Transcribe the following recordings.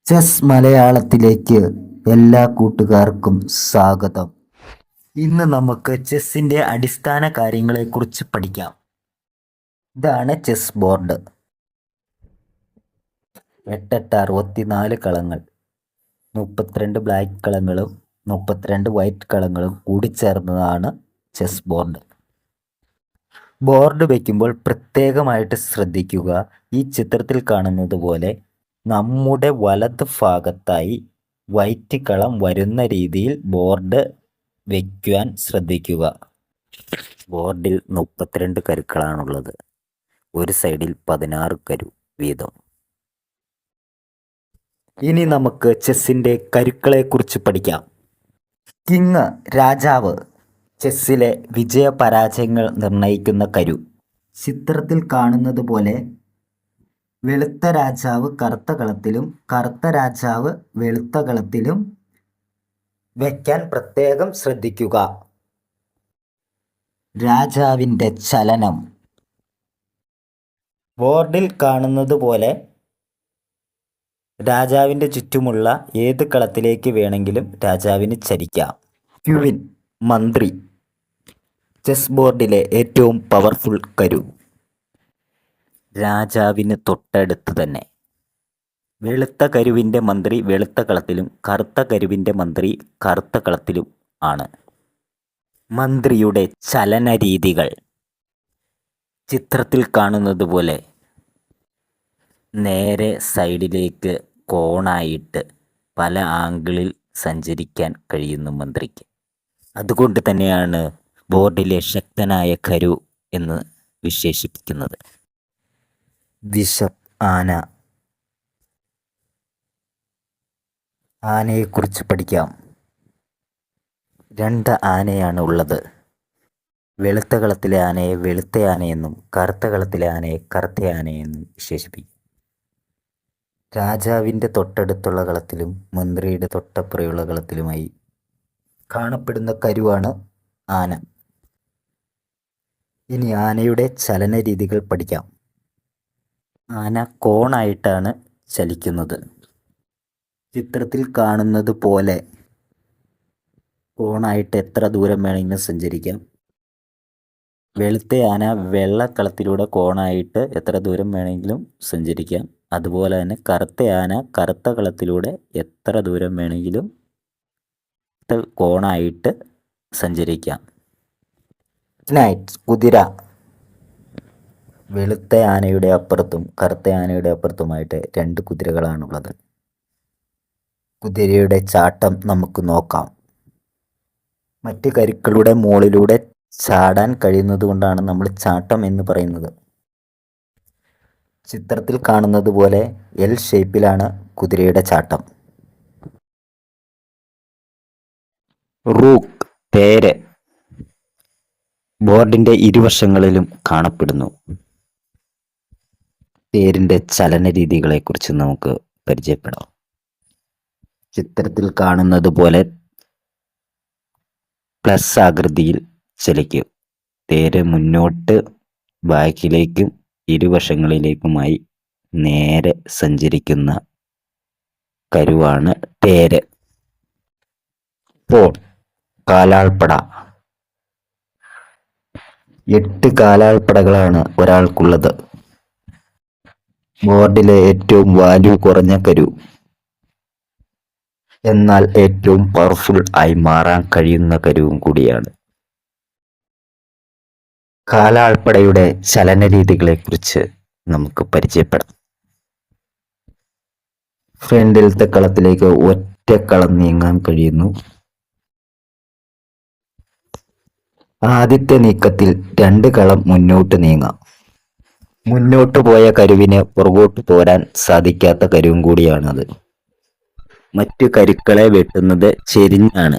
Chess മലയാളത്തിലേക്ക് എല്ലാ കൂട്ടുകാർക്കും സ്വാഗതം. ഇന്ന് നമുക്ക് ചെസ്സിന്റെ അടിസ്ഥാന കാര്യങ്ങളെക്കുറിച്ച് പഠിക്കാം. ഇതാണ് ചെസ് ബോർഡ്. 64 കളങ്ങൾ, 32 ബ്ലാക്ക് കളങ്ങളും 32 വൈറ്റ് കളങ്ങളും കൂടിച്ചേർന്നതാണ് ചെസ് ബോർഡ്. ബോർഡ് വയ്ക്കുമ്പോൾ പ്രത്യേകമായിട്ട് ശ്രദ്ധിക്കുക. ഈ ചിത്രത്തിൽ കാണുന്നത് പോലെ നമ്മുടെ വലത് ഭാഗത്തായി വൈറ്റ് കളം വരുന്ന രീതിയിൽ ബോർഡ് വയ്ക്കുവാൻ ശ്രദ്ധിക്കുക. ബോർഡിൽ 32 കരുക്കളാണുള്ളത്. ഒരു സൈഡിൽ 16 കരു വീതം. ഇനി നമുക്ക് ചെസ്സിന്റെ കരുക്കളെക്കുറിച്ച് പഠിക്കാം. കിങ്, രാജാവ്, ചെസ്സിലെ വിജയ പരാജയങ്ങൾ നിർണയിക്കുന്ന കരു. ചിത്രത്തിൽ കാണുന്നത് പോലെ വെളുത്ത രാജാവ് കറുത്ത കളത്തിലും കറുത്ത രാജാവ് വെളുത്ത കളത്തിലും വയ്ക്കാൻ പ്രത്യേകം ശ്രദ്ധിക്കുക. രാജാവിൻ്റെ ചലനം. ബോർഡിൽ കാണുന്നത് പോലെ രാജാവിൻ്റെ ചുറ്റുമുള്ള ഏത് കളത്തിലേക്ക് വേണമെങ്കിലും രാജാവിന് ചലിക്കാം. ക്യൂവിൻ, മന്ത്രി, ചെസ് ബോർഡിലെ ഏറ്റവും പവർഫുൾ കരു. രാജാവിന് തൊട്ടടുത്ത് തന്നെ. വെളുത്ത കരുവിൻ്റെ മന്ത്രി വെളുത്ത കളത്തിലും കറുത്ത കരുവിൻ്റെ മന്ത്രി കറുത്ത കളത്തിലും ആണ്. മന്ത്രിയുടെ ചലന രീതികൾ. ചിത്രത്തിൽ കാണുന്നത് പോലെ നേരെ സൈഡിലേക്ക് കോണായിട്ട് പല ആംഗിളിൽ സഞ്ചരിക്കാൻ കഴിയുന്നു മന്ത്രിക്ക്. അതുകൊണ്ട് തന്നെയാണ് ബോർഡിലെ ശക്തനായ കരു എന്ന് വിശേഷിപ്പിക്കുന്നത്. ബിഷപ്പ്, ആന. ആനയെക്കുറിച്ച് പഠിക്കാം. 2 ആനയാണ് ഉള്ളത്. വെളുത്ത കളത്തിലെ ആനയെ വെളുത്ത ആനയെന്നും കറുത്ത കളത്തിലെ ആനയെ കറുത്ത ആനയെന്നും വിശേഷിപ്പിക്കും. രാജാവിൻ്റെ തൊട്ടടുത്തുള്ള കളത്തിലും മന്ത്രിയുടെ തൊട്ടപ്പുറയുള്ള കളത്തിലുമായി കാണപ്പെടുന്ന കരുവാണ് ആന. ഇനി ആനയുടെ ചലന രീതികൾ പഠിക്കാം. ആന കോണായിട്ടാണ് ചലിക്കുന്നത്. ചിത്രത്തിൽ കാണുന്നത് പോലെ കോണായിട്ട് എത്ര ദൂരം വേണമെങ്കിലും സഞ്ചരിക്കാം. വെളുത്ത ആന വെള്ളക്കളത്തിലൂടെ കോണായിട്ട് എത്ര ദൂരം വേണമെങ്കിലും സഞ്ചരിക്കാം. അതുപോലെ തന്നെ കറുത്ത ആന കറുത്ത കളത്തിലൂടെ എത്ര ദൂരം വേണമെങ്കിലും കോണായിട്ട് സഞ്ചരിക്കാം. നൈറ്റ്, കുതിര. വെളുത്ത ആനയുടെ അപ്പുറത്തും കറുത്ത ആനയുടെ അപ്പുറത്തുമായിട്ട് 2 കുതിരകളാണുള്ളത്. കുതിരയുടെ ചാട്ടം നമുക്ക് നോക്കാം. മറ്റ് കരുക്കളുടെ മുകളിലൂടെ ചാടാൻ കഴിയുന്നത് കൊണ്ടാണ് നമ്മൾ ചാട്ടം എന്ന് പറയുന്നത്. ചിത്രത്തിൽ കാണുന്നത് പോലെ എൽ ഷേപ്പിലാണ് കുതിരയുടെ ചാട്ടം. റൂക്ക്, തേര്, ബോർഡിന്റെ ഇരുവശങ്ങളിലും കാണപ്പെടുന്നു. തേരിന്റെ ചലന രീതികളെക്കുറിച്ച് നമുക്ക് പരിചയപ്പെടാം. ചിത്രത്തിൽ കാണുന്നത് പോലെ പ്ലസ് ആകൃതിയിൽ ചലിക്കും. തേര് മുന്നോട്ട് ബാക്കിലേക്കും ഇരുവശങ്ങളിലേക്കുമായി നേരെ സഞ്ചരിക്കുന്ന കരുവാണ് തേര്. പോൺ, കാലാൾപ്പട. 8 കാലാൾപ്പടകളാണ് ഒരാൾക്കുള്ളത്. ബോർഡിലെ ഏറ്റവും വാല്യൂ കുറഞ്ഞ കരു, എന്നാൽ ഏറ്റവും പവർഫുൾ ആയി മാറാൻ കഴിയുന്ന കരുവും കൂടിയാണ്. കാലാൾപ്പടയുടെ ചലന രീതികളെക്കുറിച്ച് നമുക്ക് പരിചയപ്പെടാം. ഫ്രണ്ടിലത്തെ കളത്തിലേക്ക് ഒറ്റ കളം നീങ്ങാൻ കഴിയുന്നു. ആദ്യത്തെ നീക്കത്തിൽ 2 കളം മുന്നോട്ട് നീങ്ങാം. മുന്നോട്ട് പോയ കരുവിന് പുറകോട്ട് പോരാൻ സാധിക്കാത്ത കരുവും കൂടിയാണത്. മറ്റു കരുക്കളെ വെട്ടുന്നത് ചെരിഞ്ഞാണ്.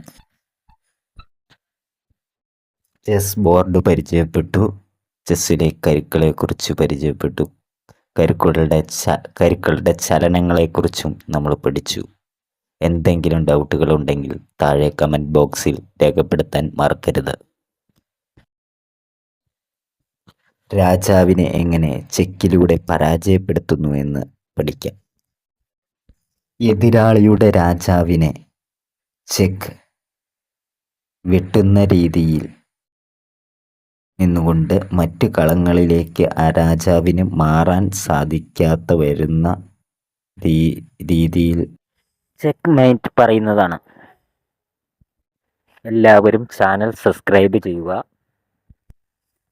ചെസ് ബോർഡ് പരിചയപ്പെട്ടു. ചെസ്സിലെ കരുക്കളെക്കുറിച്ച് പരിചയപ്പെട്ടു. കരുക്കളുടെ ചലനങ്ങളെക്കുറിച്ചും നമ്മൾ പഠിച്ചു. എന്തെങ്കിലും ഡൗട്ടുകൾ ഉണ്ടെങ്കിൽ താഴെ കമൻറ്റ് ബോക്സിൽ രേഖപ്പെടുത്താൻ മറക്കരുത്. രാജാവിനെ എങ്ങനെ ചെക്കിലൂടെ പരാജയപ്പെടുത്തുന്നു എന്ന് പഠിക്കാം. എതിരാളിയുടെ രാജാവിനെ ചെക്ക് വെട്ടുന്ന രീതിയിൽ നിന്നുകൊണ്ട് മറ്റു കളങ്ങളിലേക്ക് ആ രാജാവിന് മാറാൻ സാധിക്കാത്ത വരുന്ന രീതിയിൽ ചെക്ക് മേറ്റ് പറയുന്നതാണ്. എല്ലാവരും ചാനൽ സബ്സ്ക്രൈബ് ചെയ്യുക.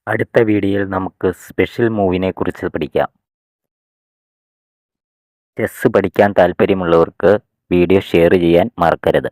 അടുത്ത വീഡിയോയിൽ നമുക്ക് സ്പെഷ്യൽ മൂവിനെ കുറിച്ച് പഠിക്കാം. ചെസ്സ് പഠിക്കാൻ താല്പര്യമുള്ളവർക്ക് വീഡിയോ ഷെയർ ചെയ്യാൻ മറക്കരുത്.